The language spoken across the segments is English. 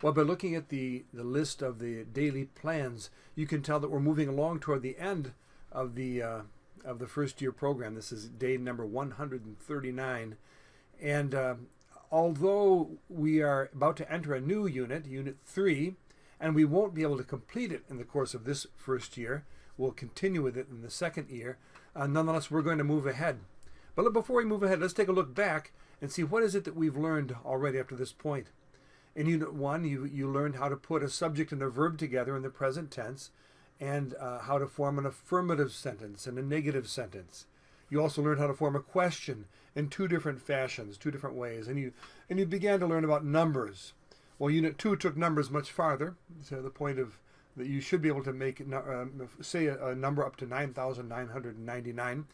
Well, by looking at the list of the daily plans, you can tell that we're moving along toward the end of the first year program. This is day number 139. And although we are about to enter a new unit, Unit 3, and we won't be able to complete it in the course of this first year, we'll continue with it in the second year. Nonetheless, we're going to move ahead. But before we move ahead, let's take a look back and see what is it that we've learned already up to this point. In Unit 1, you learned how to put a subject and a verb together in the present tense, and how to form an affirmative sentence and a negative sentence. You also learned how to form a question in two different fashions, two different ways, and you began to learn about numbers. Well, Unit 2 took numbers much farther, to the point of that you should be able to make say a number up to 9,999.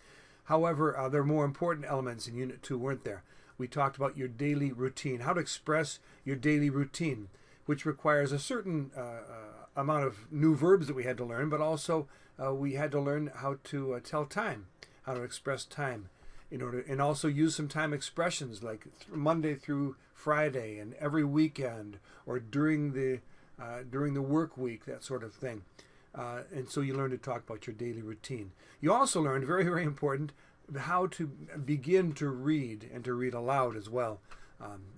However, there are more important elements in Unit 2, weren't there? We talked about your daily routine, how to express your daily routine, which requires a certain amount of new verbs that we had to learn, but also we had to learn how to tell time, how to express time, and also use some time expressions like Monday through Friday and every weekend, or during the work week, that sort of thing. And so you learned to talk about your daily routine. You also learned, very, very important, how to begin to read, and to read aloud as well,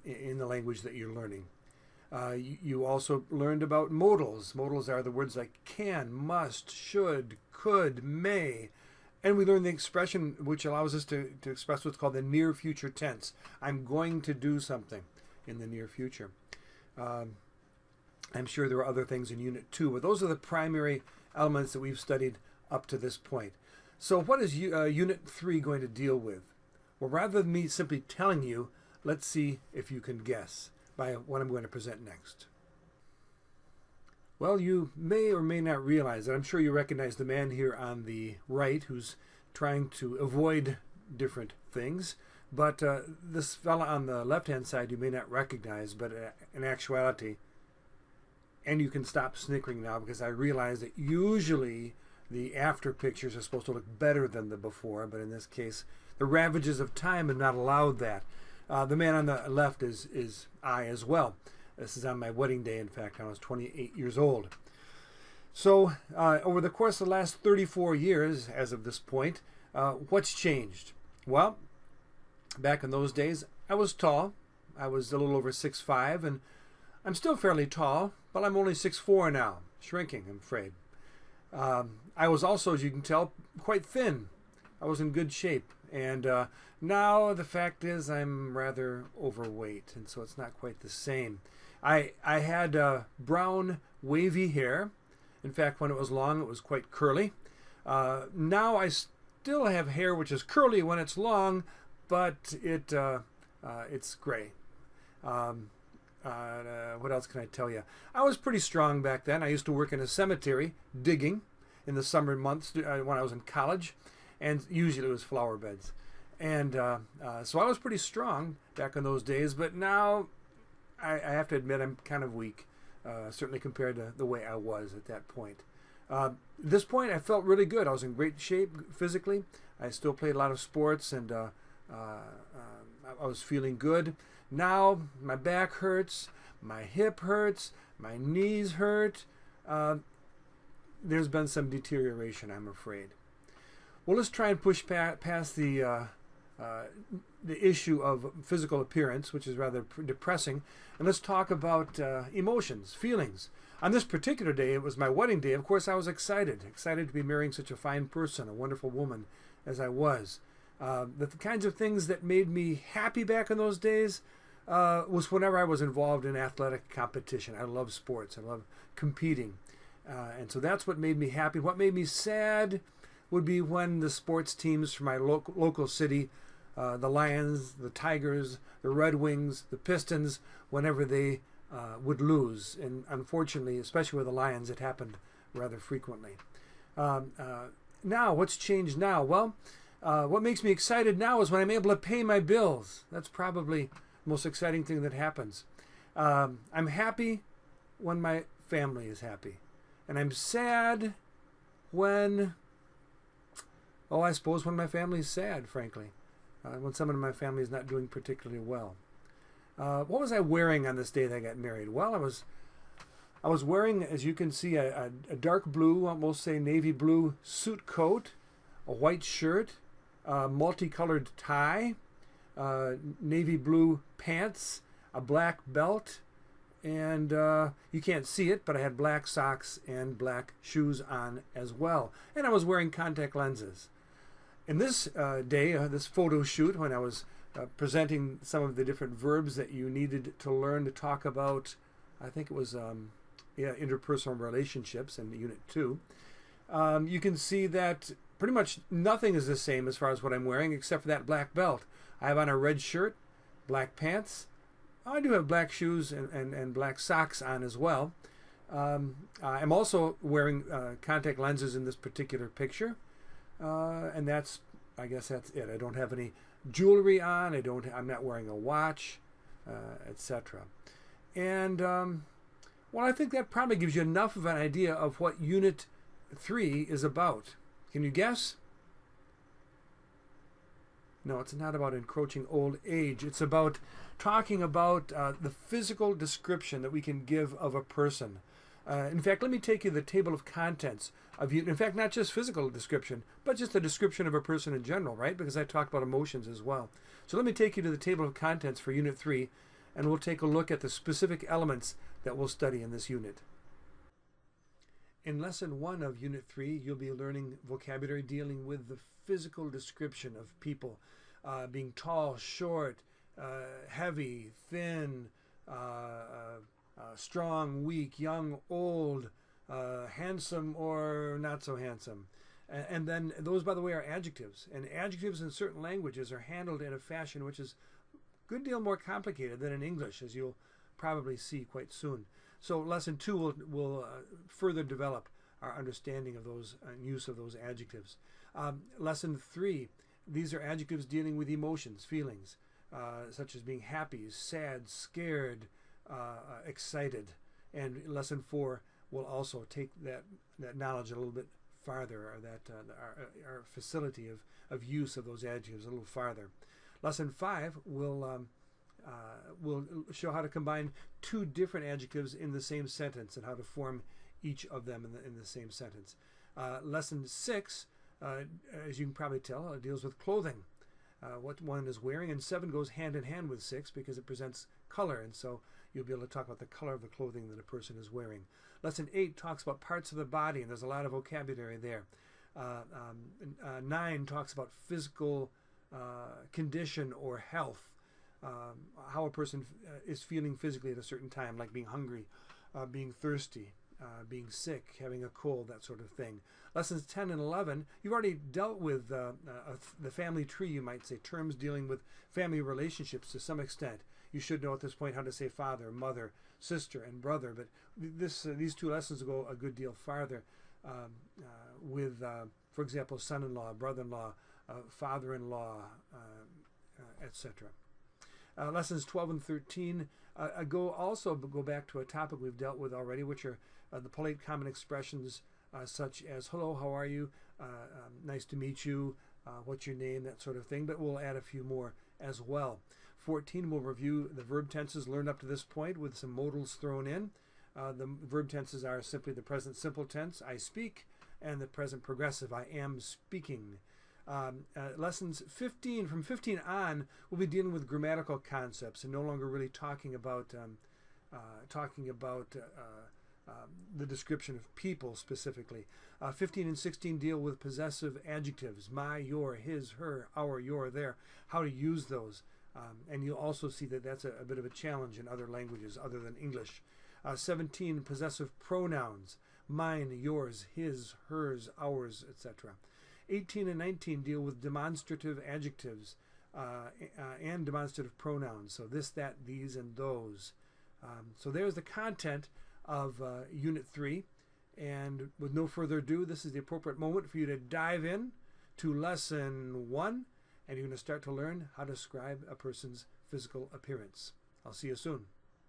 in the language that you're learning. You also learned about modals. Modals are the words like can, must, should, could, may. And we learned the expression which allows us to express what's called the near future tense. I'm going to do something in the near future. I'm sure there are other things in Unit 2, but those are the primary elements that we've studied up to this point. So what is Unit 3 going to deal with? Well, rather than me simply telling you, let's see if you can guess by what I'm going to present next. Well, you may or may not realize that I'm sure you recognize the man here on the right who's trying to avoid different things, but this fella on the left-hand side you may not recognize, but in actuality, and you can stop snickering now because I realize that usually the after pictures are supposed to look better than the before, but in this case, the ravages of time have not allowed that. The man on the left is I as well. This is on my wedding day, in fact. I was 28 years old. So over the course of the last 34 years, as of this point, what's changed? Well, back in those days, I was tall. I was a little over 6'5", and I'm still fairly tall, but I'm only 6'4" now. Shrinking, I'm afraid. I was also, as you can tell, quite thin. I was in good shape. And now the fact is I'm rather overweight, and so it's not quite the same. I had brown, wavy hair. In fact, when it was long, it was quite curly. Now I still have hair which is curly when it's long, but it's gray. What else can I tell you? I was pretty strong back then. I used to work in a cemetery, digging, in the summer months when I was in college, and usually it was flower beds. And so I was pretty strong back in those days, but now I have to admit I'm kind of weak, certainly compared to the way I was at that point. At this point, I felt really good. I was in great shape physically. I still played a lot of sports, and I was feeling good. Now my back hurts, my hip hurts, my knees hurt. There's been some deterioration, I'm afraid. Well, let's try and push past the issue of physical appearance, which is rather depressing, and let's talk about emotions, feelings. On this particular day, it was my wedding day. Of course, I was excited to be marrying such a fine person, a wonderful woman as I was. The kinds of things that made me happy back in those days was whenever I was involved in athletic competition. I love sports. I love competing. And so that's what made me happy. What made me sad would be when the sports teams from my local city, the Lions, the Tigers, the Red Wings, the Pistons, whenever they would lose. And unfortunately, especially with the Lions, it happened rather frequently. Now, what's changed now? Well, what makes me excited now is when I'm able to pay my bills. That's probably the most exciting thing that happens. I'm happy when my family is happy. And I'm sad when, I suppose when my family is sad, frankly. When someone in my family is not doing particularly well. What was I wearing on this day that I got married? Well, I was wearing, as you can see, a dark blue, almost say navy blue suit coat, a white shirt, a multicolored tie, navy blue pants, a black belt, and you can't see it, but I had black socks and black shoes on as well. And I was wearing contact lenses. In this day, this photo shoot, when I was presenting some of the different verbs that you needed to learn to talk about, I think it was interpersonal relationships in Unit 2, you can see that pretty much nothing is the same as far as what I'm wearing except for that black belt. I have on a red shirt, black pants. I do have black shoes and black socks on as well. I'm also wearing contact lenses in this particular picture. And I guess that's it. I don't have any jewelry on. I'm not wearing a watch, etc. And well, I think that probably gives you enough of an idea of what Unit 3 is about. Can you guess? No, it's not about encroaching old age. It's about talking about the physical description that we can give of a person. In fact, let me take you to the table of contents of you. In fact, not just physical description, but just a description of a person in general, right? Because I talked about emotions as well. So let me take you to the table of contents for Unit 3, and we'll take a look at the specific elements that we'll study in this unit. In Lesson 1 of Unit 3, you'll be learning vocabulary dealing with the physical description of people, being tall, short, heavy, thin, strong, weak, young, old, handsome or not so handsome. And then those, by the way, are adjectives. And adjectives in certain languages are handled in a fashion which is a good deal more complicated than in English, as you'll probably see quite soon. So Lesson 2 will further develop our understanding of those and use of those adjectives. Lesson 3, these are adjectives dealing with emotions, feelings, such as being happy, sad, scared, excited. And Lesson 4 will also take that knowledge a little bit farther, or that our facility of use of those adjectives a little farther. Lesson 5 will show how to combine two different adjectives in the same sentence and how to form each of them in the same sentence. Lesson 6, as you can probably tell, deals with clothing, what one is wearing, and 7 goes hand in hand with 6 because it presents color, and so you'll be able to talk about the color of the clothing that a person is wearing. Lesson 8 talks about parts of the body, and there's a lot of vocabulary there. 9 talks about physical condition or health, how a person is feeling physically at a certain time, like being hungry, being thirsty, being sick, having a cold, that sort of thing. Lessons 10 and 11, you've already dealt with the family tree, you might say, terms dealing with family relationships to some extent. You should know at this point how to say father, mother, sister, and brother, but these two lessons go a good deal farther with, for example, son-in-law, brother-in-law, father-in-law, etc. Lessons 12 and 13 also go back to a topic we've dealt with already, which are the polite common expressions such as hello, how are you, nice to meet you, what's your name, that sort of thing, but we'll add a few more as well. 14, we'll review the verb tenses learned up to this point with some modals thrown in. The verb tenses are simply the present simple tense, I speak, and the present progressive, I am speaking. Lessons 15, from 15 on, we'll be dealing with grammatical concepts and no longer really talking about the description of people specifically. 15 and 16 deal with possessive adjectives, my, your, his, her, our, your, their, how to use those. And you'll also see that that's a bit of a challenge in other languages other than English. 17, possessive pronouns, mine, yours, his, hers, ours, etc. 18 and 19 deal with demonstrative adjectives and demonstrative pronouns. So this, that, these, and those. So there's the content of Unit 3. And with no further ado, this is the appropriate moment for you to dive in to Lesson 1. And you're going to start to learn how to describe a person's physical appearance. I'll see you soon.